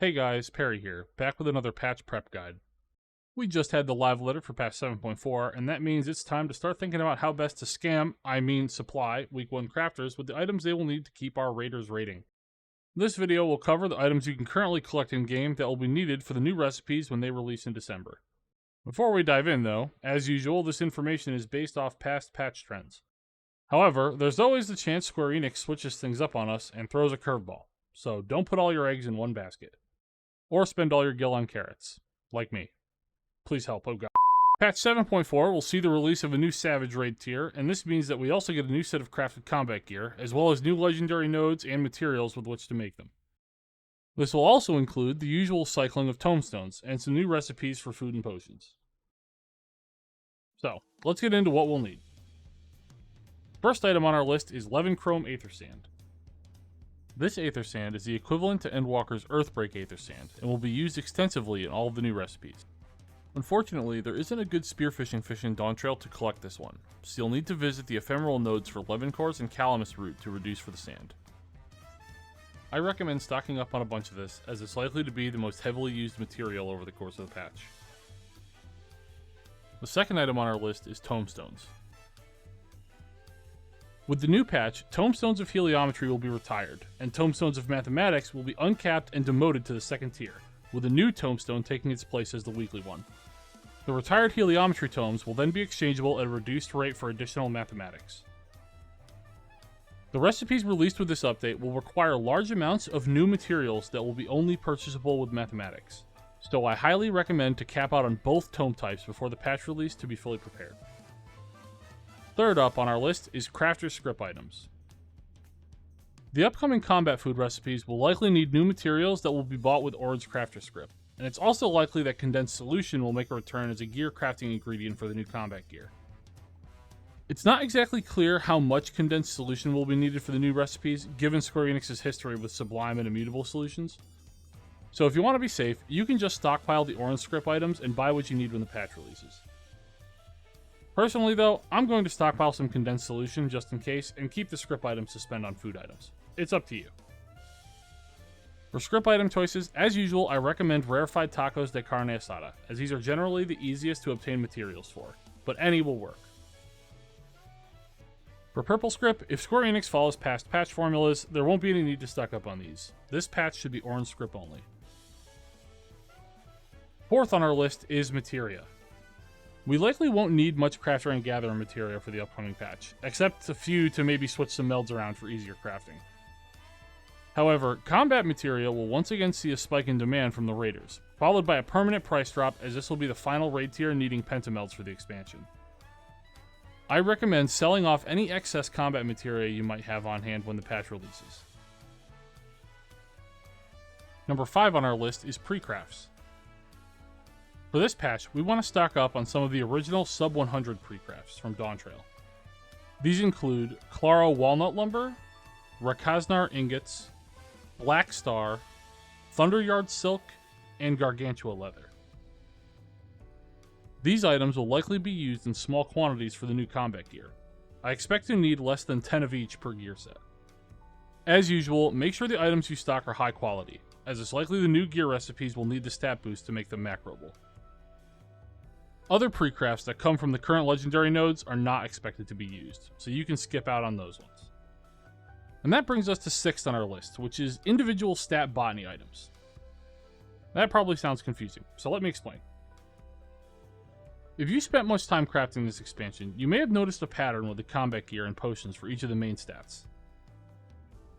Hey guys, Perry here, back with another patch prep guide. We just had the live letter for patch 7.4, and that means it's time to start thinking about how best to supply Week 1 crafters with the items they will need to keep our raiders raiding. This video will cover the items you can currently collect in-game that will be needed for the new recipes when they release in December. Before we dive in though, as usual, this information is based off past patch trends. However, there's always the chance Square Enix switches things up on us and throws a curveball, so don't put all your eggs in one basket. Or spend all your gil on carrots. Like me. Please help, oh god. Patch 7.4 will see the release of a new Savage raid tier, and this means that we also get a new set of crafted combat gear, as well as new legendary nodes and materials with which to make them. This will also include the usual cycling of Tomestones, and some new recipes for food and potions. So, let's get into what we'll need. First item on our list is Levinchrome Aethersand. This Aethersand is the equivalent to Endwalker's Earthbreak Aethersand, and will be used extensively in all of the new recipes. Unfortunately, there isn't a good spearfishing fish in Dawntrail to collect this one, so you'll need to visit the ephemeral nodes for Levincore's and Calamus route to reduce for the sand. I recommend stocking up on a bunch of this, as it's likely to be the most heavily used material over the course of the patch. The second item on our list is Tomestones. With the new patch, Tomestones of Heliometry will be retired, and Tomestones of Mathematics will be uncapped and demoted to the second tier, with a new Tomestone taking its place as the weekly one. The retired Heliometry tomes will then be exchangeable at a reduced rate for additional Mathematics. The recipes released with this update will require large amounts of new materials that will be only purchasable with Mathematics, so I highly recommend to cap out on both tome types before the patch release to be fully prepared. Third up on our list is Crafter Script items. The upcoming combat food recipes will likely need new materials that will be bought with Orange Crafter Script, and it's also likely that Condensed Solution will make a return as a gear crafting ingredient for the new combat gear. It's not exactly clear how much Condensed Solution will be needed for the new recipes, given Square Enix's history with Sublime and Immutable solutions. So if you want to be safe, you can just stockpile the Orange Script items and buy what you need when the patch releases. Personally though, I'm going to stockpile some Condensed Solution just in case, and keep the script items to spend on food items. It's up to you. For script item choices, as usual, I recommend Rarefied Tacos de Carne Asada, as these are generally the easiest to obtain materials for, but any will work. For purple script, if Square Enix follows past patch formulas, there won't be any need to stock up on these. This patch should be orange script only. Fourth on our list is Materia. We likely won't need much crafter and gatherer material for the upcoming patch, except a few to maybe switch some melds around for easier crafting. However, combat material will once again see a spike in demand from the raiders, followed by a permanent price drop, as this will be the final raid tier needing pentamelds for the expansion. I recommend selling off any excess combat material you might have on hand when the patch releases. Number 5 on our list is Precrafts. For this patch, we want to stock up on some of the original sub 100 Precrafts from Dawntrail. These include Claro Walnut Lumber, Rakaznar Ingots, Black Star, Thunderyard Silk, and Gargantua Leather. These items will likely be used in small quantities for the new combat gear. I expect to need less than 10 of each per gear set. As usual, make sure the items you stock are high quality, as it's likely the new gear recipes will need the stat boost to make them macroable. Other Precrafts that come from the current legendary nodes are not expected to be used, so you can skip out on those ones. And that brings us to 6th on our list, which is individual stat Botany items. That probably sounds confusing, so let me explain. If you spent much time crafting this expansion, you may have noticed a pattern with the combat gear and potions for each of the main stats.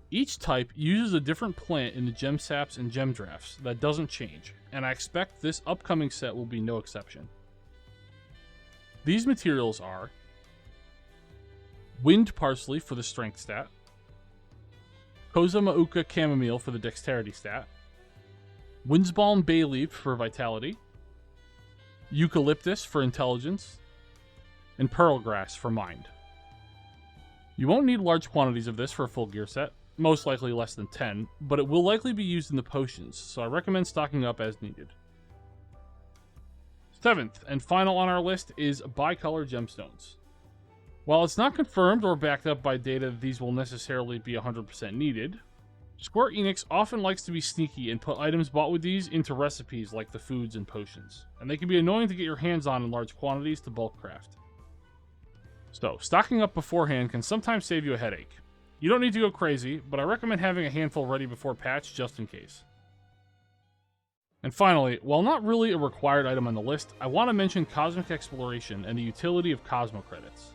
Each type uses a different plant in the gem saps and gem drafts that doesn't change, and I expect this upcoming set will be no exception. These materials are Wind Parsley for the strength stat, Kozamauka Chamomile for the dexterity stat, Windsbalm Bay Leaf for vitality, Eucalyptus for intelligence, and Pearlgrass for mind. You won't need large quantities of this for a full gear set, most likely less than 10, but it will likely be used in the potions, so I recommend stocking up as needed. 7th and final on our list is Bicolor Gemstones. While it's not confirmed or backed up by data that these will necessarily be 100% needed, Square Enix often likes to be sneaky and put items bought with these into recipes like the foods and potions, and they can be annoying to get your hands on in large quantities to bulk craft. So, stocking up beforehand can sometimes save you a headache. You don't need to go crazy, but I recommend having a handful ready before patch just in case. And finally, while not really a required item on the list, I want to mention Cosmic Exploration and the utility of Cosmocredits.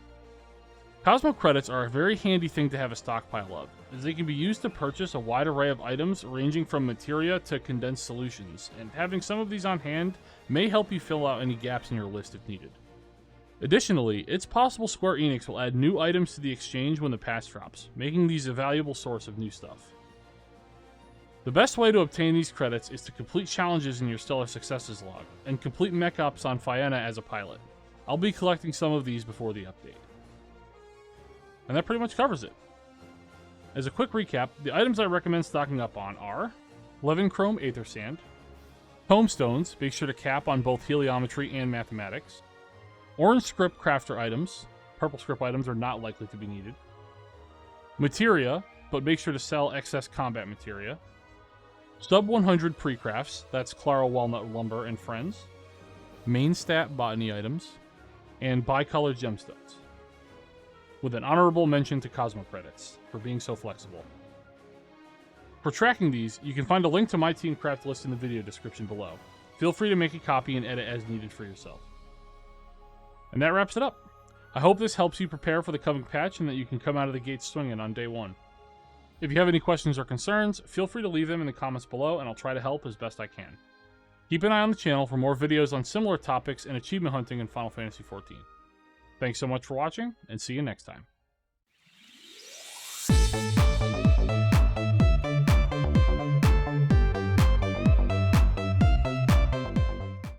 Cosmocredits are a very handy thing to have a stockpile of, as they can be used to purchase a wide array of items ranging from materia to condensed solutions, and having some of these on hand may help you fill out any gaps in your list if needed. Additionally, it's possible Square Enix will add new items to the exchange when the patch drops, making these a valuable source of new stuff. The best way to obtain these credits is to complete challenges in your Stellar Successes log, and complete mech ops on Fienna as a pilot. I'll be collecting some of these before the update. And that pretty much covers it. As a quick recap, the items I recommend stocking up on are Levinchrome Aethersand, Tomestones, make sure to cap on both heliometry and mathematics, orange script crafter items, purple script items are not likely to be needed, Materia, but make sure to sell excess combat materia, sub 100 Precrafts, that's Claro Walnut Lumber and Friends, main stat Botany items, and Bicolor Gemstones. With an honorable mention to Cosmocredits for being so flexible. For tracking these, you can find a link to my team craft list in the video description below. Feel free to make a copy and edit as needed for yourself. And that wraps it up. I hope this helps you prepare for the coming patch and that you can come out of the gate swinging on day one. If you have any questions or concerns, feel free to leave them in the comments below and I'll try to help as best I can. Keep an eye on the channel for more videos on similar topics and achievement hunting in Final Fantasy XIV. Thanks so much for watching, and see you next time.